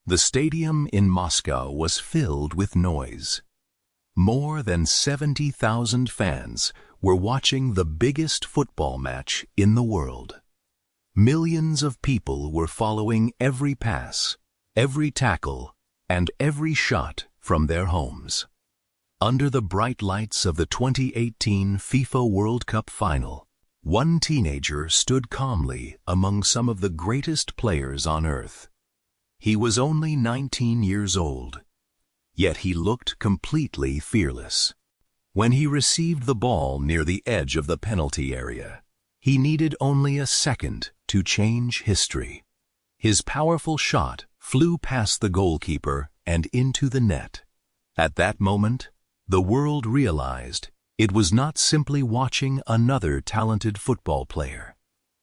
The stadium in Moscow was filled with noise. More than 70,000 fans were watching the biggest football match in the world. Millions of people were following every pass, every tackle, and every shot from their homes. Under the bright lights of the 2018 FIFA World Cup final, one teenager stood calmly among some of the greatest players on earth. He was only 19 years old, yet he looked completely fearless. When he received the ball near the edge of the penalty area, he needed only a second to change history. His powerful shot flew past the goalkeeper and into the net. At that moment, the world realized it was not simply watching another talented football player.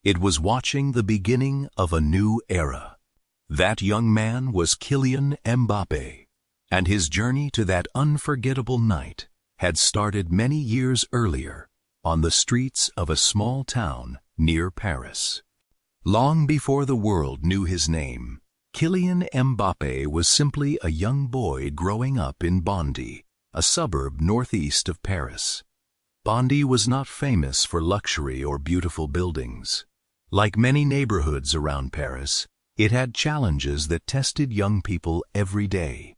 It was watching the beginning of a new era. That young man was Kylian Mbappé, and his journey to that unforgettable night had started many years earlier on the streets of a small town near Paris. Long before the world knew his name, Kylian Mbappé was simply a young boy growing up in Bondy, a suburb northeast of Paris. Bondy was not famous for luxury or beautiful buildings. Like many neighborhoods around Paris, it had challenges that tested young people every day.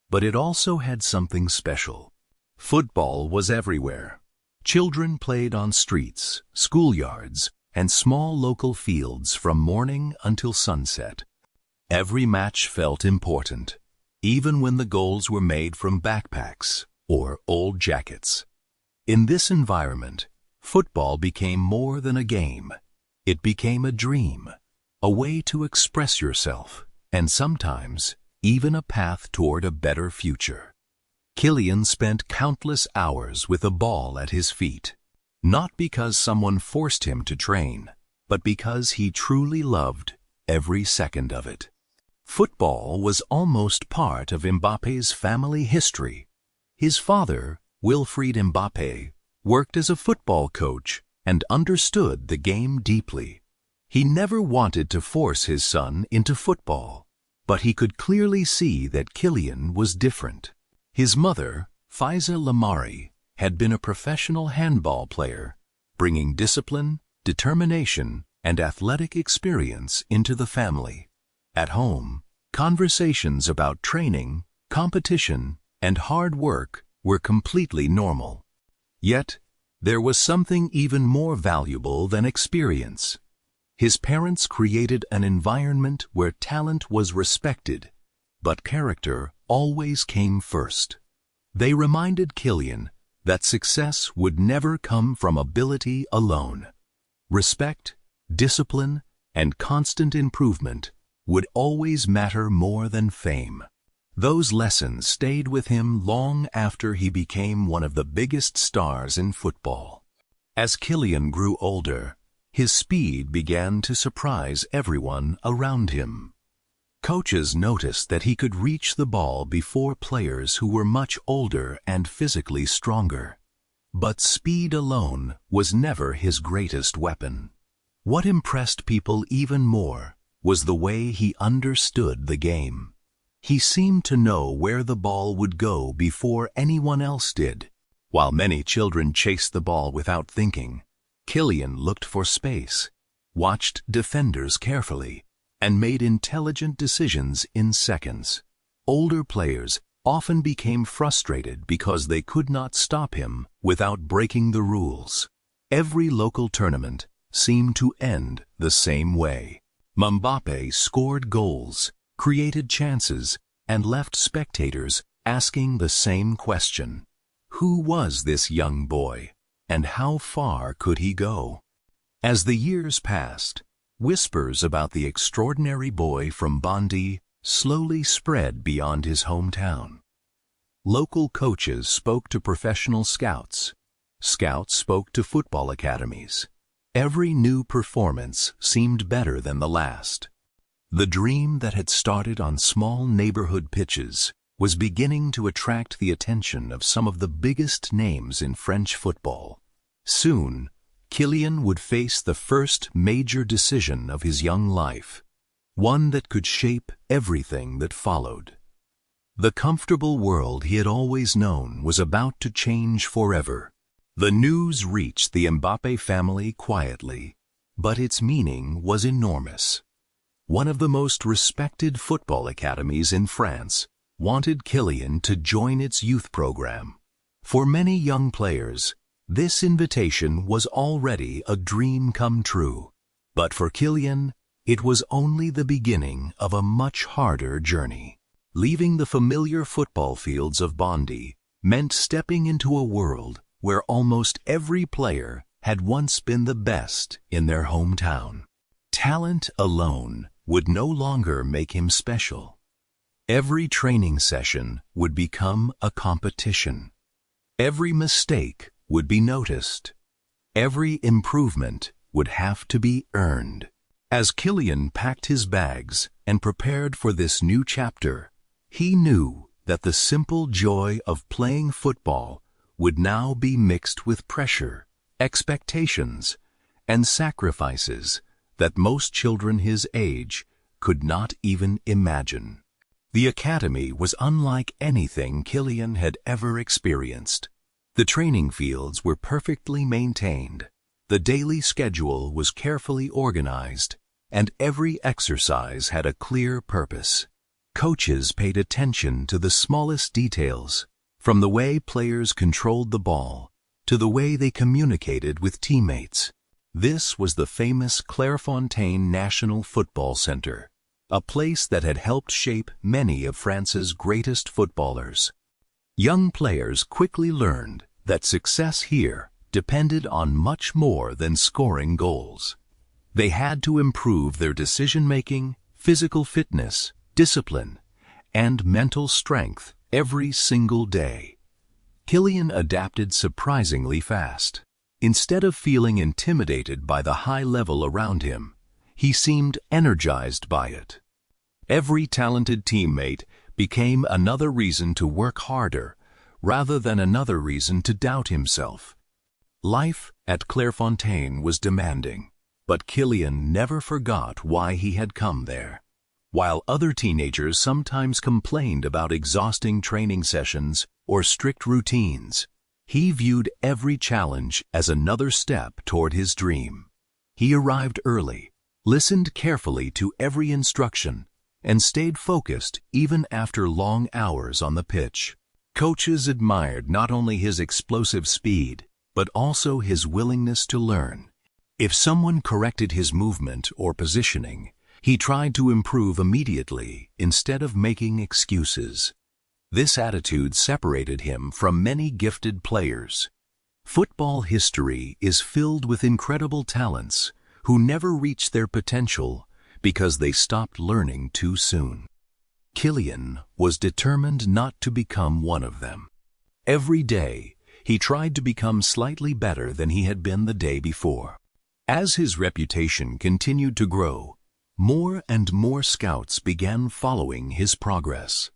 But it also had something special. Football was everywhere. Children played on streets, schoolyards, and small local fields from morning until sunset. Every match felt important, even when the goals were made from backpacks or old jackets. In this environment, football became more than a game. It became a dream, a way to express yourself, and sometimes even a path toward a better future. Kylian spent countless hours with a ball at his feet, not because someone forced him to train, but because he truly loved every second of it. Football was almost part of Mbappe's family history. His father, Wilfried Mbappé, worked as a football coach and understood the game deeply. He never wanted to force his son into football, but he could clearly see that Kylian was different. His mother, Faiza Lamari, had been a professional handball player, bringing discipline, determination, and athletic experience into the family. At home, conversations about training, competition, and hard work were completely normal. Yet, there was something even more valuable than experience. His parents created an environment where talent was respected, but character always came first. They reminded Kylian that success would never come from ability alone. Respect, discipline, and constant improvement would always matter more than fame. Those lessons stayed with him long after he became one of the biggest stars in football. As Kylian grew older, his speed began to surprise everyone around him. Coaches noticed that he could reach the ball before players who were much older and physically stronger. But speed alone was never his greatest weapon. What impressed people even more was the way he understood the game. He seemed to know where the ball would go before anyone else did. While many children chased the ball without thinking, Kylian looked for space, watched defenders carefully, and made intelligent decisions in seconds. Older players often became frustrated because they could not stop him without breaking the rules. Every local tournament seemed to end the same way. Mbappé scored goals, created chances, and left spectators asking the same question. Who was this young boy, and how far could he go? As the years passed, whispers about the extraordinary boy from Bondy slowly spread beyond his hometown. Local coaches spoke to professional scouts. Scouts spoke to football academies. Every new performance seemed better than the last. The dream that had started on small neighborhood pitches was beginning to attract the attention of some of the biggest names in French football. Soon, Kylian would face the first major decision of his young life. one that could shape everything that followed. The comfortable world he had always known was about to change forever. The news reached the Mbappé family quietly, but its meaning was enormous. One of the most respected football academies in France wanted Kylian to join its youth program. For many young players, this invitation was already a dream come true. But for Kylian, it was only the beginning of a much harder journey. Leaving the familiar football fields of Bondy meant stepping into a world where almost every player had once been the best in their hometown. Talent alone would no longer make him special. Every training session would become a competition. Every mistake would be noticed. Every improvement would have to be earned. As Kylian packed his bags and prepared for this new chapter, he knew that the simple joy of playing football would now be mixed with pressure, expectations, and sacrifices that most children his age could not even imagine. The academy was unlike anything Kylian had ever experienced. The training fields were perfectly maintained, the daily schedule was carefully organized, and every exercise had a clear purpose. Coaches paid attention to the smallest details, from the way players controlled the ball to the way they communicated with teammates. This was the famous Clairefontaine National Football Center, a place that had helped shape many of France's greatest footballers. Young players quickly learned that success here depended on much more than scoring goals. They had to improve their decision-making, physical fitness, discipline, and mental strength every single day. Kylian adapted surprisingly fast. Instead of feeling intimidated by the high level around him, he seemed energized by it. Every talented teammate became another reason to work harder, rather than another reason to doubt himself. Life at Clairefontaine was demanding, but Kylian never forgot why he had come there. While other teenagers sometimes complained about exhausting training sessions or strict routines, he viewed every challenge as another step toward his dream. He arrived early, listened carefully to every instruction, and stayed focused even after long hours on the pitch. Coaches admired not only his explosive speed, but also his willingness to learn. If someone corrected his movement or positioning, he tried to improve immediately instead of making excuses. This attitude separated him from many gifted players. Football history is filled with incredible talents who never reached their potential because they stopped learning too soon. Kylian was determined not to become one of them. Every day, he tried to become slightly better than he had been the day before. As his reputation continued to grow, more and more scouts began following his progress.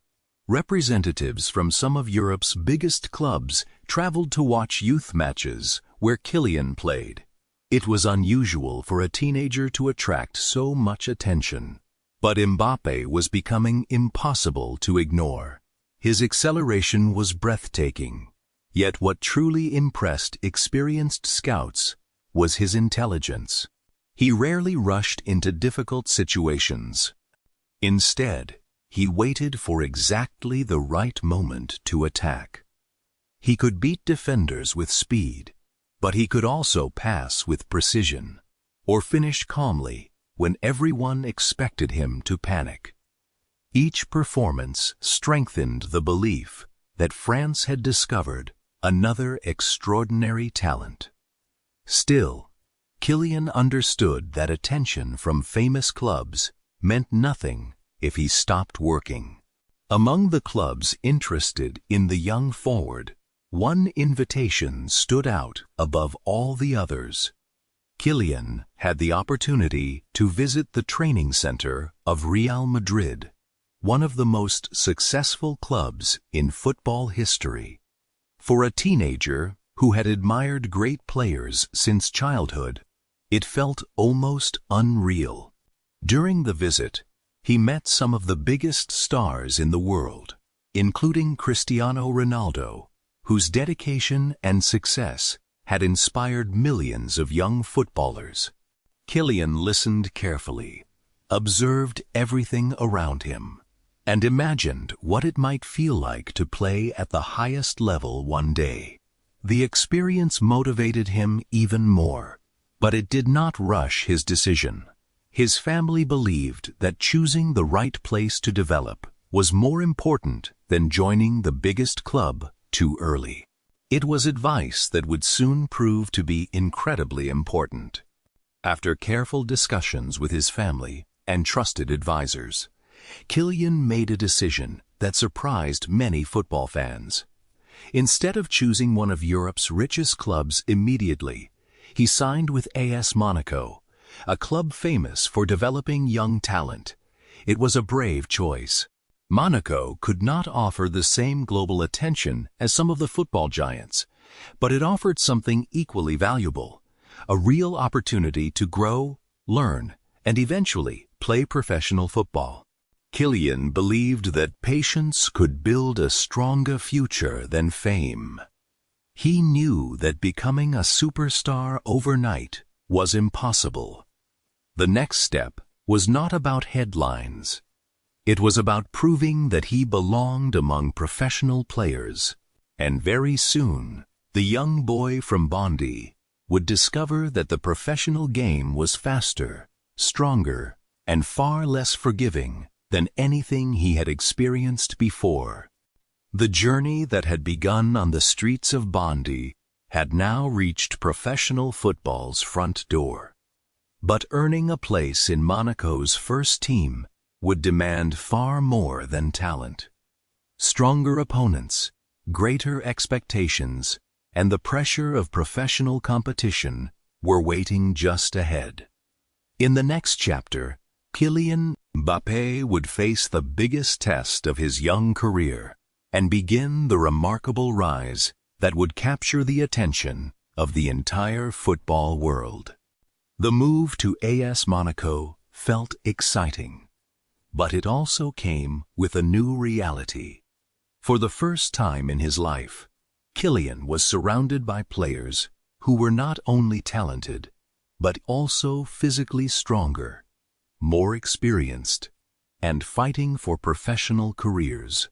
Representatives from some of Europe's biggest clubs traveled to watch youth matches where Kylian played. It was unusual for a teenager to attract so much attention. But Mbappé was becoming impossible to ignore. His acceleration was breathtaking. Yet what truly impressed experienced scouts was his intelligence. He rarely rushed into difficult situations. Instead, he waited for exactly the right moment to attack. He could beat defenders with speed, but he could also pass with precision, or finish calmly when everyone expected him to panic. Each performance strengthened the belief that France had discovered another extraordinary talent. Still, Kylian understood that attention from famous clubs meant nothing if he stopped working. Among the clubs interested in the young forward, one invitation stood out above all the others. Kylian had the opportunity to visit the training center of Real Madrid, one of the most successful clubs in football history. For a teenager who had admired great players since childhood, it felt almost unreal. During the visit, He met some of the biggest stars in the world, including Cristiano Ronaldo, whose dedication and success had inspired millions of young footballers. Kylian listened carefully, observed everything around him, and imagined what it might feel like to play at the highest level one day. The experience motivated him even more, but it did not rush his decision. His family believed that choosing the right place to develop was more important than joining the biggest club too early. It was advice that would soon prove to be incredibly important. After careful discussions with his family and trusted advisors, Kylian made a decision that surprised many football fans. Instead of choosing one of Europe's richest clubs immediately, he signed with AS Monaco, a club famous for developing young talent. It was a brave choice. Monaco could not offer the same global attention as some of the football giants, but it offered something equally valuable, a real opportunity to grow, learn, and eventually play professional football. Kylian believed that patience could build a stronger future than fame. He knew that becoming a superstar overnight was impossible. The next step was not about headlines. It was about proving that he belonged among professional players. And very soon, the young boy from Bondy would discover that the professional game was faster, stronger, and far less forgiving than anything he had experienced before. The journey that had begun on the streets of Bondy had now reached professional football's front door. But earning a place in Monaco's first team would demand far more than talent. Stronger opponents, greater expectations, and the pressure of professional competition were waiting just ahead. In the next chapter, Kylian Mbappé would face the biggest test of his young career and begin the remarkable rise that would capture the attention of the entire football world. The move to AS Monaco felt exciting, but it also came with a new reality. For the first time in his life, Kylian was surrounded by players who were not only talented, but also physically stronger, more experienced, and fighting for professional careers.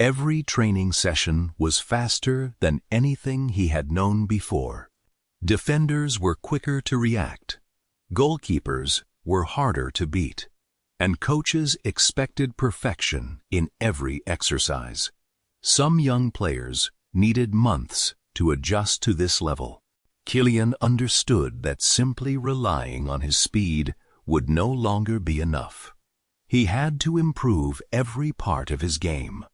Every training session was faster than anything he had known before. Defenders were quicker to react, goalkeepers were harder to beat, and coaches expected perfection in every exercise. Some young players needed months to adjust to this level. Kylian understood that simply relying on his speed would no longer be enough. He had to improve every part of his game.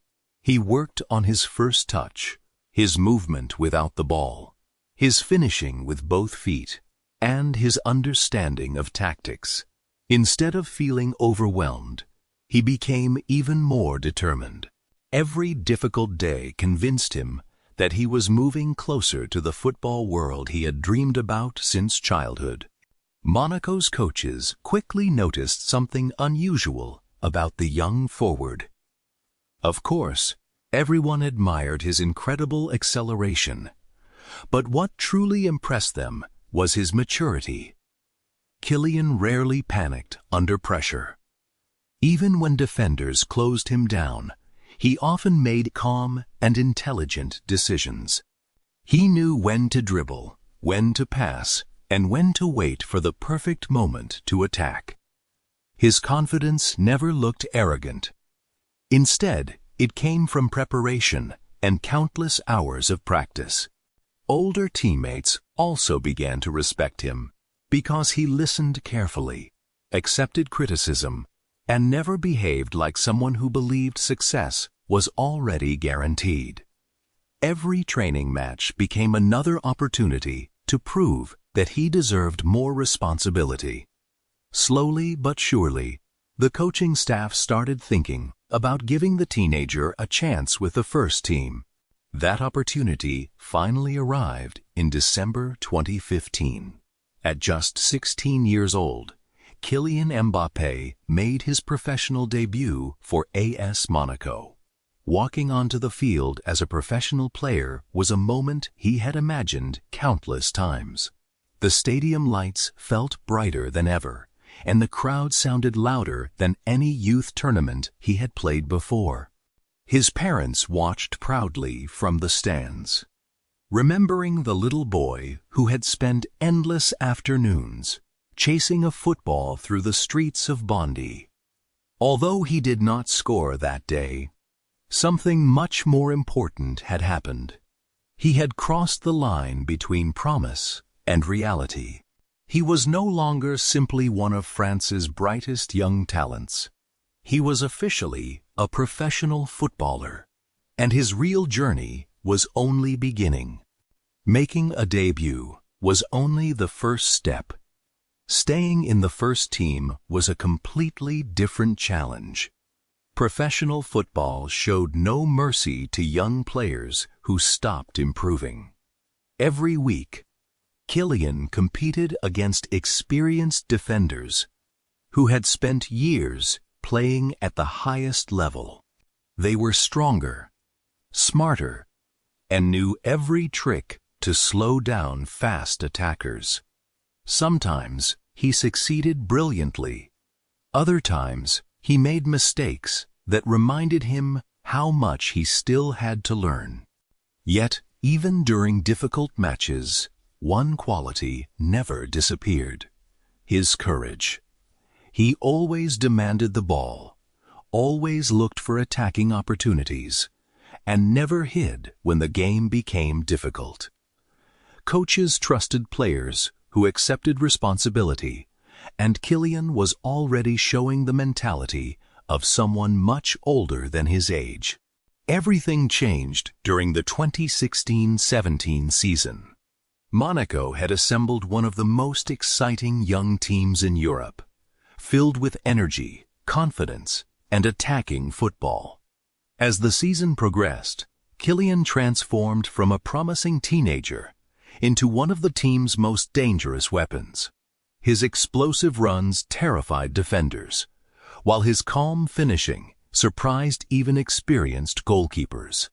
He worked on his first touch, his movement without the ball, his finishing with both feet, and his understanding of tactics. Instead of feeling overwhelmed, he became even more determined. Every difficult day convinced him that he was moving closer to the football world he had dreamed about since childhood. Monaco's coaches quickly noticed something unusual about the young forward. Of course, everyone admired his incredible acceleration, but what truly impressed them was his maturity. Kylian rarely panicked under pressure. Even when defenders closed him down, he often made calm and intelligent decisions. He knew when to dribble, when to pass, and when to wait for the perfect moment to attack. His confidence never looked arrogant. Instead, it came from preparation and countless hours of practice. Older teammates also began to respect him because he listened carefully, accepted criticism, and never behaved like someone who believed success was already guaranteed. Every training match became another opportunity to prove that he deserved more responsibility. Slowly but surely, the coaching staff started thinking about giving the teenager a chance with the first team. That opportunity finally arrived in December 2015. At just 16 years old, Kylian Mbappé made his professional debut for AS Monaco. Walking onto the field as a professional player was a moment he had imagined countless times. The stadium lights felt brighter than ever, and the crowd sounded louder than any youth tournament he had played before. His parents watched proudly from the stands, remembering the little boy who had spent endless afternoons chasing a football through the streets of Bondy. Although he did not score that day, something much more important had happened. He had crossed the line between promise and reality. He was no longer simply one of France's brightest young talents. He was officially a professional footballer, and his real journey was only beginning. Making a debut was only the first step. Staying in the first team was a completely different challenge. Professional football showed no mercy to young players who stopped improving. Every week, Kylian competed against experienced defenders who had spent years playing at the highest level. They were stronger, smarter, and knew every trick to slow down fast attackers. Sometimes he succeeded brilliantly. Other times he made mistakes that reminded him how much he still had to learn. Yet, even during difficult matches, one quality never disappeared: his courage. He always demanded the ball, always looked for attacking opportunities, and never hid when the game became difficult. Coaches trusted players who accepted responsibility, and Kylian was already showing the mentality of someone much older than his age. Everything changed during the 2016-17 season. Monaco had assembled one of the most exciting young teams in Europe, filled with energy, confidence, and attacking football. As the season progressed, Kylian transformed from a promising teenager into one of the team's most dangerous weapons. His explosive runs terrified defenders, while his calm finishing surprised even experienced goalkeepers.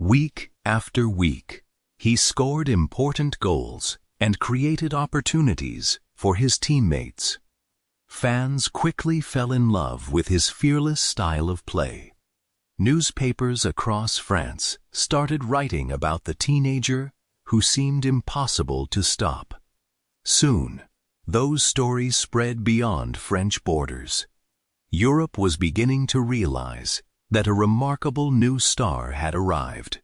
Week after week, he scored important goals and created opportunities for his teammates. Fans quickly fell in love with his fearless style of play. Newspapers across France started writing about the teenager who seemed impossible to stop. Soon, those stories spread beyond French borders. Europe was beginning to realize that a remarkable new star had arrived.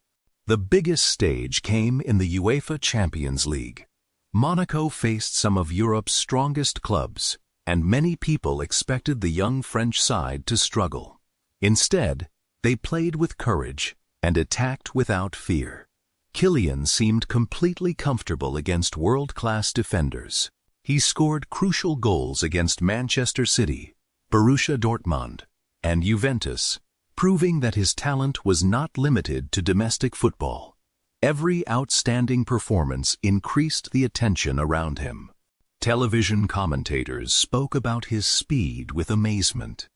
The biggest stage came in the UEFA Champions League. Monaco faced some of Europe's strongest clubs, and many people expected the young French side to struggle. Instead, they played with courage and attacked without fear. Kylian seemed completely comfortable against world-class defenders. He scored crucial goals against Manchester City, Borussia Dortmund, and Juventus, proving that his talent was not limited to domestic football. Every outstanding performance increased the attention around him. Television commentators spoke about his speed with amazement.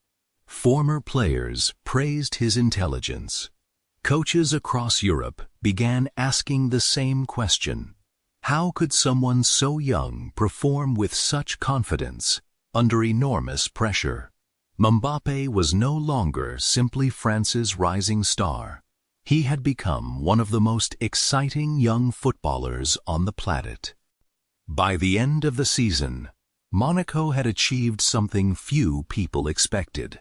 Former players praised his intelligence. Coaches across Europe began asking the same question: how could someone so young perform with such confidence under enormous pressure? Mbappé was no longer simply France's rising star. He had become one of the most exciting young footballers on the planet. By the end of the season, Monaco had achieved something few people expected.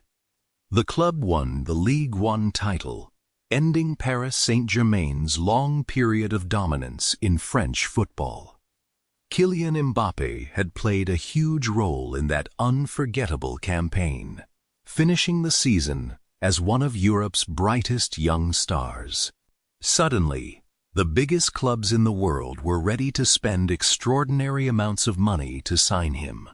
The club won the Ligue 1 title, ending Paris Saint-Germain's long period of dominance in French football. Kylian Mbappé had played a huge role in that unforgettable campaign, finishing the season as one of Europe's brightest young stars. Suddenly, the biggest clubs in the world were ready to spend extraordinary amounts of money to sign him.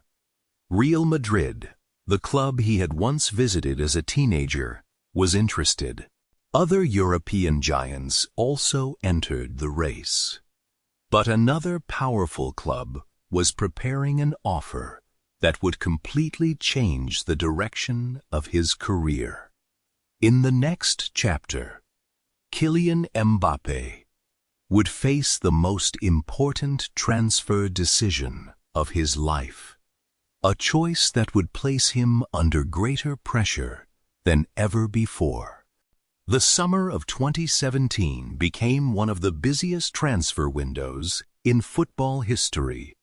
Real Madrid, the club he had once visited as a teenager, was interested. Other European giants also entered the race. But another powerful club was preparing an offer that would completely change the direction of his career. In the next chapter, Kylian Mbappé would face the most important transfer decision of his life, a choice that would place him under greater pressure than ever before. The summer of 2017 became one of the busiest transfer windows in football history.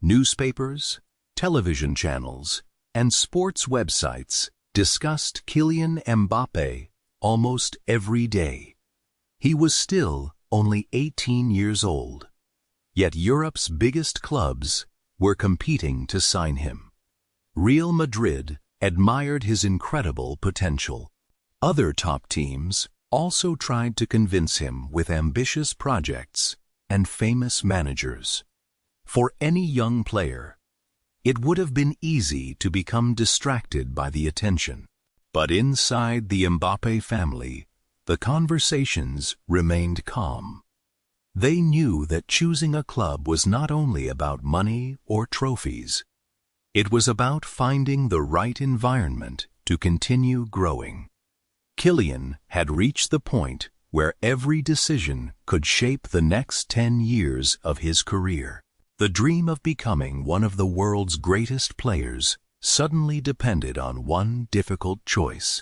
Newspapers, television channels, and sports websites discussed Kylian Mbappé almost every day. He was still only 18 years old, yet Europe's biggest clubs were competing to sign him. Real Madrid admired his incredible potential. Other top teams also tried to convince him with ambitious projects and famous managers. For any young player, it would have been easy to become distracted by the attention. But inside the Mbappé family, the conversations remained calm. They knew that choosing a club was not only about money or trophies. It was about finding the right environment to continue growing. Kylian had reached the point where every decision could shape the next 10 years of his career. The dream of becoming one of the world's greatest players suddenly depended on one difficult choice.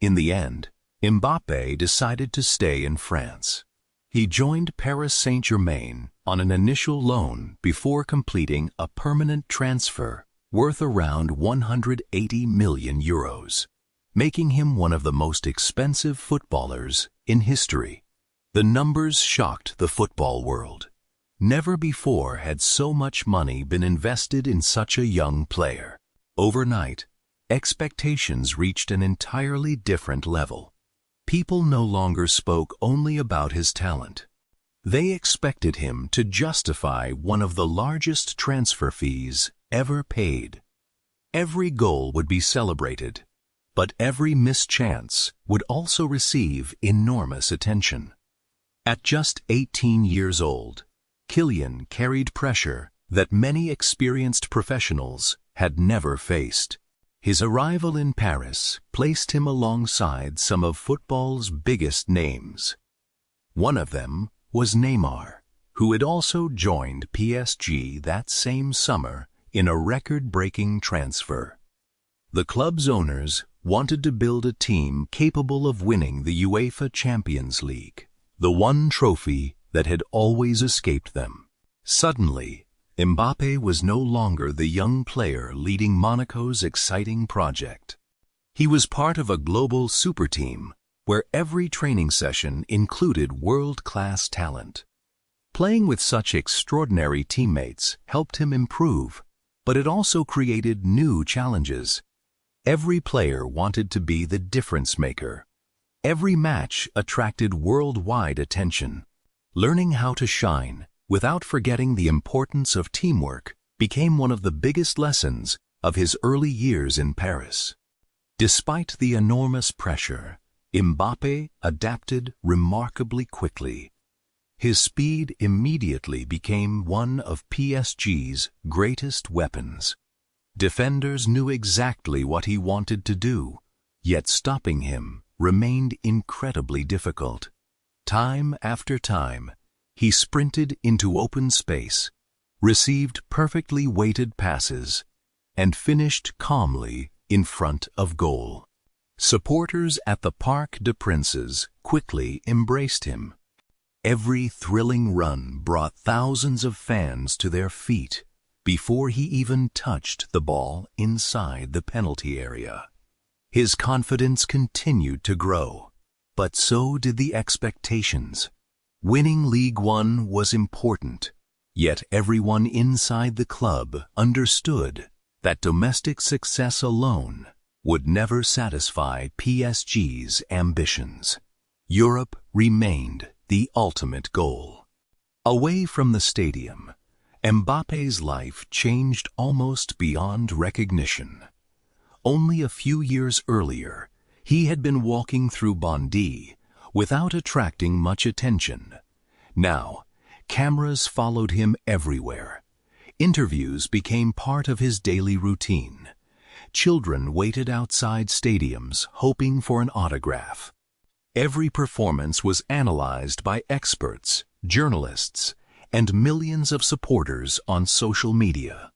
In the end, Mbappé decided to stay in France. He joined Paris Saint-Germain on an initial loan before completing a permanent transfer worth around 180 million euros, making him one of the most expensive footballers in history. The numbers shocked the football world. Never before had so much money been invested in such a young player. Overnight, expectations reached an entirely different level. People no longer spoke only about his talent. They expected him to justify one of the largest transfer fees ever paid. Every goal would be celebrated, but every missed chance would also receive enormous attention. At just 18 years old, Kylian carried pressure that many experienced professionals had never faced. His arrival in Paris placed him alongside some of football's biggest names. One of them was Neymar, who had also joined PSG that same summer in a record-breaking transfer. The club's owners wanted to build a team capable of winning the UEFA Champions League, the one trophy that had always escaped them. Suddenly, Mbappé was no longer the young player leading Monaco's exciting project. He was part of a global super team where every training session included world-class talent. Playing with such extraordinary teammates helped him improve, but it also created new challenges. Every player wanted to be the difference maker. Every match attracted worldwide attention. Learning how to shine without forgetting the importance of teamwork became one of the biggest lessons of his early years in Paris. Despite the enormous pressure, Mbappé adapted remarkably quickly. His speed immediately became one of PSG's greatest weapons. Defenders knew exactly what he wanted to do, yet stopping him remained incredibly difficult. Time after time, he sprinted into open space, received perfectly weighted passes, and finished calmly in front of goal. Supporters at the Parc des Princes quickly embraced him. Every thrilling run brought thousands of fans to their feet before he even touched the ball inside the penalty area. His confidence continued to grow, but so did the expectations. Winning Ligue 1 was important, yet everyone inside the club understood that domestic success alone would never satisfy PSG's ambitions. Europe remained the ultimate goal. Away from the stadium, Mbappé's life changed almost beyond recognition. Only a few years earlier, he had been walking through Bondy without attracting much attention. Now, cameras followed him everywhere. Interviews became part of his daily routine. Children waited outside stadiums hoping for an autograph. Every performance was analyzed by experts, journalists, and millions of supporters on social media.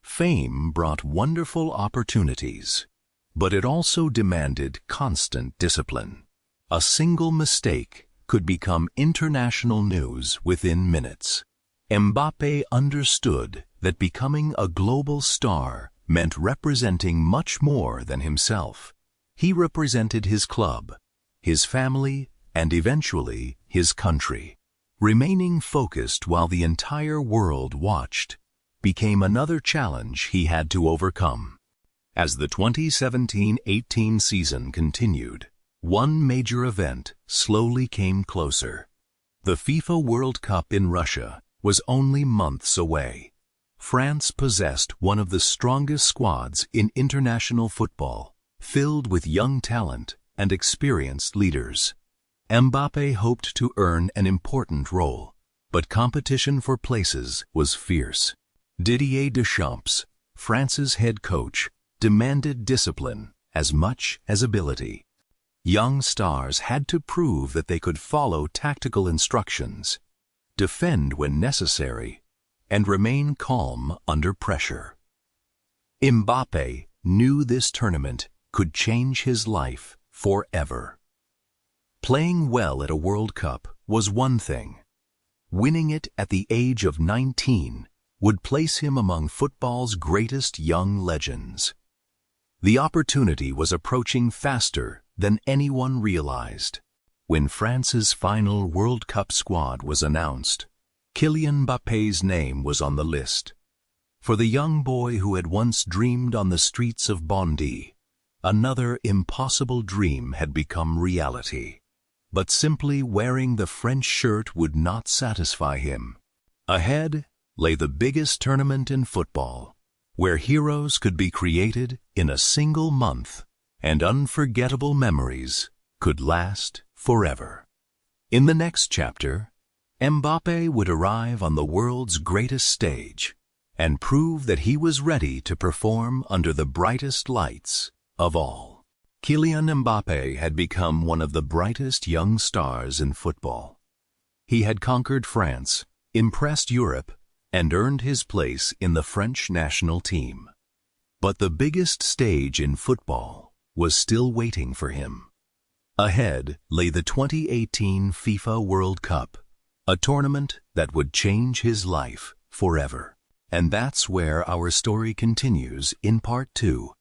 Fame brought wonderful opportunities, but it also demanded constant discipline. A single mistake could become international news within minutes. Mbappé understood that becoming a global star meant representing much more than himself. He represented his club, his family, and eventually his country. Remaining focused while the entire world watched became another challenge he had to overcome. As the 2017-18 season continued, one major event slowly came closer. The FIFA World Cup in Russia was only months away. France possessed one of the strongest squads in international football, filled with young talent and experienced leaders. Mbappé hoped to earn an important role, but competition for places was fierce. Didier Deschamps, France's head coach, demanded discipline as much as ability. Young stars had to prove that they could follow tactical instructions, defend when necessary, and remain calm under pressure. Mbappé knew this tournament could change his life forever. Playing well at a World Cup was one thing. Winning it at the age of 19 would place him among football's greatest young legends. The opportunity was approaching faster than anyone realized. When France's final World Cup squad was announced, Kylian Mbappé's name was on the list. For the young boy who had once dreamed on the streets of Bondy, another impossible dream had become reality. But simply wearing the French shirt would not satisfy him. Ahead lay the biggest tournament in football, where heroes could be created in a single month and unforgettable memories could last forever. In the next chapter, Mbappé would arrive on the world's greatest stage and prove that he was ready to perform under the brightest lights of all. Kylian Mbappé had become one of the brightest young stars in football. He had conquered France, impressed Europe, and earned his place in the French national team. But the biggest stage in football was still waiting for him. Ahead lay the 2018 FIFA World Cup, a tournament that would change his life forever. And that's where our story continues in part 2.